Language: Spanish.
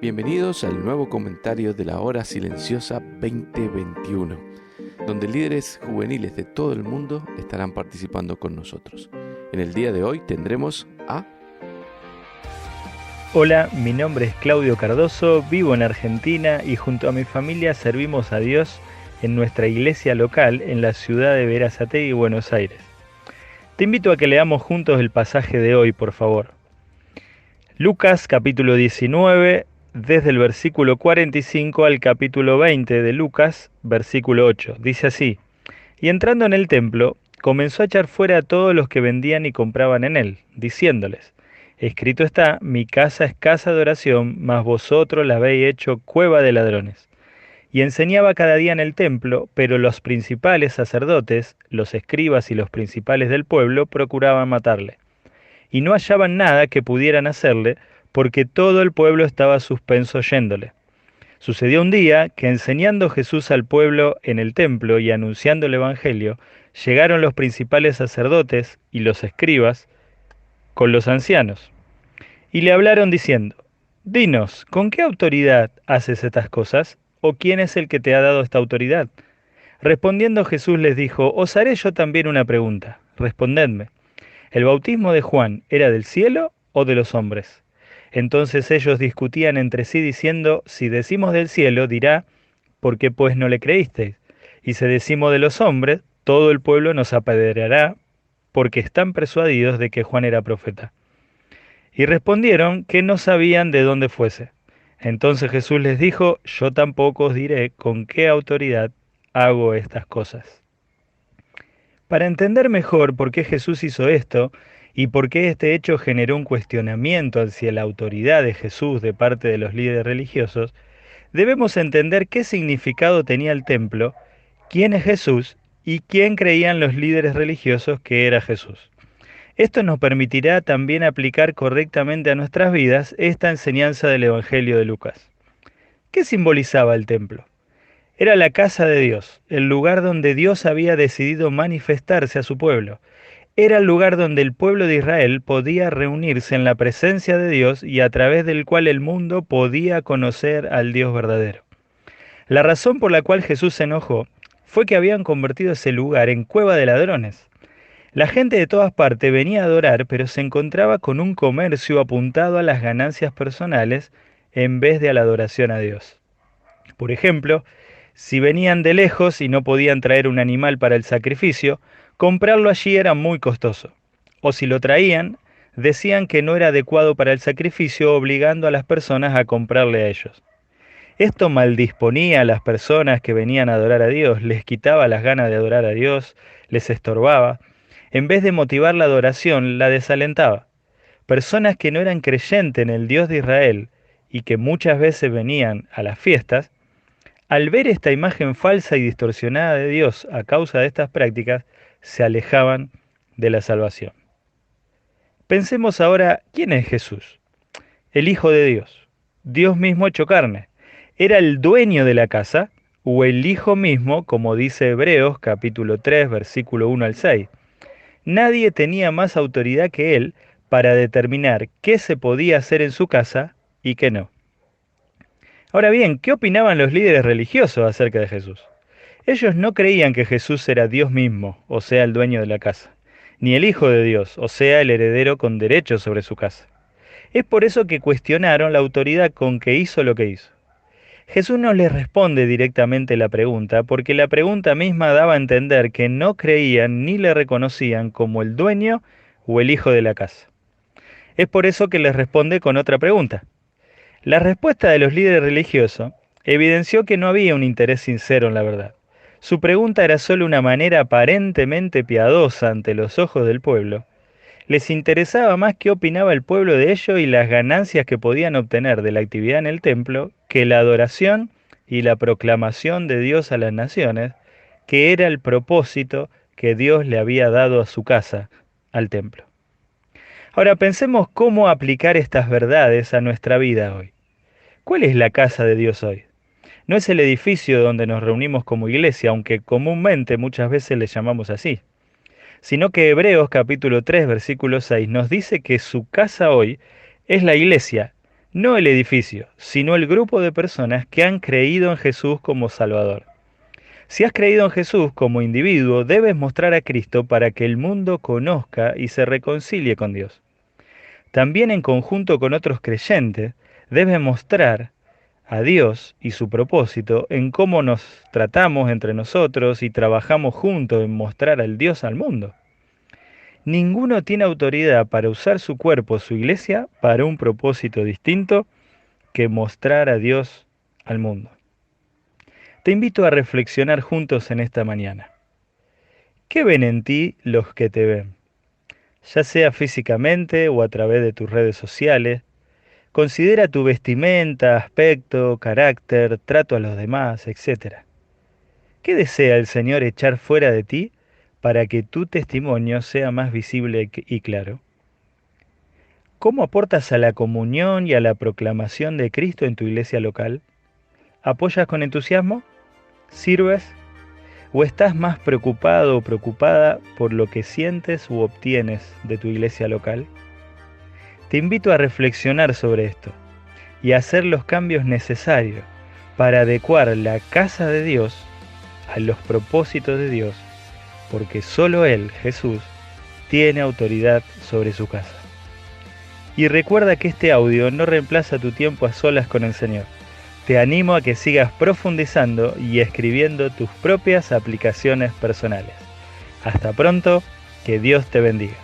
Bienvenidos al nuevo comentario de la Hora Silenciosa 2021, donde líderes juveniles de todo el mundo estarán participando con nosotros. En el día de hoy tendremos a... Hola, mi nombre es Claudio Cardoso, vivo en Argentina y junto a mi familia servimos a Dios en nuestra iglesia local en la ciudad de Berazategui, Buenos Aires. Te invito a que leamos juntos el pasaje de hoy, por favor. Lucas capítulo 19, desde el versículo 45 al capítulo 20 de Lucas, versículo 8. Dice así: Y entrando en el templo, comenzó a echar fuera a todos los que vendían y compraban en él, diciéndoles: Escrito está, mi casa es casa de oración, mas vosotros la habéis hecho cueva de ladrones. Y enseñaba cada día en el templo, pero los principales sacerdotes, los escribas y los principales del pueblo procuraban matarle. Y no hallaban nada que pudieran hacerle, porque todo el pueblo estaba suspenso oyéndole. Sucedió un día que enseñando Jesús al pueblo en el templo y anunciando el evangelio, llegaron los principales sacerdotes y los escribas con los ancianos, y le hablaron diciendo: Dinos, ¿con qué autoridad haces estas cosas? ¿O quién es el que te ha dado esta autoridad? Respondiendo Jesús les dijo: Os haré yo también una pregunta, respondedme. ¿El bautismo de Juan era del cielo o de los hombres? Entonces ellos discutían entre sí diciendo: Si decimos del cielo, dirá: ¿por qué pues no le creísteis? Y si decimos de los hombres, todo el pueblo nos apedreará, porque están persuadidos de que Juan era profeta. Y respondieron que no sabían de dónde fuese. Entonces Jesús les dijo: Yo tampoco os diré con qué autoridad hago estas cosas. Para entender mejor por qué Jesús hizo esto y por qué este hecho generó un cuestionamiento hacia la autoridad de Jesús de parte de los líderes religiosos, debemos entender qué significado tenía el templo, quién es Jesús y quién creían los líderes religiosos que era Jesús. Esto nos permitirá también aplicar correctamente a nuestras vidas esta enseñanza del Evangelio de Lucas. ¿Qué simbolizaba el templo? Era la casa de Dios, el lugar donde Dios había decidido manifestarse a su pueblo. Era el lugar donde el pueblo de Israel podía reunirse en la presencia de Dios y a través del cual el mundo podía conocer al Dios verdadero. La razón por la cual Jesús se enojó fue que habían convertido ese lugar en cueva de ladrones. La gente de todas partes venía a adorar, pero se encontraba con un comercio apuntado a las ganancias personales en vez de a la adoración a Dios. Por ejemplo, si venían de lejos y no podían traer un animal para el sacrificio, comprarlo allí era muy costoso. O si lo traían, decían que no era adecuado para el sacrificio, obligando a las personas a comprarle a ellos. Esto maldisponía a las personas que venían a adorar a Dios, les quitaba las ganas de adorar a Dios, les estorbaba. En vez de motivar la adoración, la desalentaba. Personas que no eran creyentes en el Dios de Israel y que muchas veces venían a las fiestas, al ver esta imagen falsa y distorsionada de Dios a causa de estas prácticas, se alejaban de la salvación. Pensemos ahora, ¿quién es Jesús? El Hijo de Dios, Dios mismo hecho carne. ¿Era el dueño de la casa o el Hijo mismo, como dice Hebreos capítulo 3, versículo 1 al 6? Nadie tenía más autoridad que él para determinar qué se podía hacer en su casa y qué no. Ahora bien, ¿qué opinaban los líderes religiosos acerca de Jesús? Ellos no creían que Jesús era Dios mismo, o sea, el dueño de la casa, ni el Hijo de Dios, o sea, el heredero con derechos sobre su casa. Es por eso que cuestionaron la autoridad con que hizo lo que hizo. Jesús no les responde directamente la pregunta, porque la pregunta misma daba a entender que no creían ni le reconocían como el dueño o el hijo de la casa. Es por eso que les responde con otra pregunta. La respuesta de los líderes religiosos evidenció que no había un interés sincero en la verdad. Su pregunta era solo una manera aparentemente piadosa ante los ojos del pueblo. Les interesaba más qué opinaba el pueblo de ello y las ganancias que podían obtener de la actividad en el templo que la adoración y la proclamación de Dios a las naciones, que era el propósito que Dios le había dado a su casa, al templo. Ahora pensemos cómo aplicar estas verdades a nuestra vida hoy. ¿Cuál es la casa de Dios hoy? No es el edificio donde nos reunimos como iglesia, aunque comúnmente muchas veces le llamamos así, sino que Hebreos capítulo 3 versículo 6 nos dice que su casa hoy es la iglesia, No el edificio, sino el grupo de personas que han creído en Jesús como Salvador. Si has creído en Jesús como individuo, debes mostrar a Cristo para que el mundo conozca y se reconcilie con Dios. También en conjunto con otros creyentes, debes mostrar a Dios y su propósito en cómo nos tratamos entre nosotros y trabajamos juntos en mostrar al Dios al mundo. Ninguno tiene autoridad para usar su cuerpo, su iglesia, para un propósito distinto que mostrar a Dios al mundo. Te invito a reflexionar juntos en esta mañana. ¿Qué ven en ti los que te ven? Ya sea físicamente o a través de tus redes sociales. Considera tu vestimenta, aspecto, carácter, trato a los demás, etc. ¿Qué desea el Señor echar fuera de ti para que tu testimonio sea más visible y claro? ¿Cómo aportas a la comunión y a la proclamación de Cristo en tu iglesia local? ¿Apoyas con entusiasmo? ¿Sirves? ¿O estás más preocupado o preocupada por lo que sientes u obtienes de tu iglesia local? Te invito a reflexionar sobre esto y a hacer los cambios necesarios para adecuar la casa de Dios a los propósitos de Dios, porque solo Él, Jesús, tiene autoridad sobre su casa. Y recuerda que este audio no reemplaza tu tiempo a solas con el Señor. Te animo a que sigas profundizando y escribiendo tus propias aplicaciones personales. Hasta pronto, que Dios te bendiga.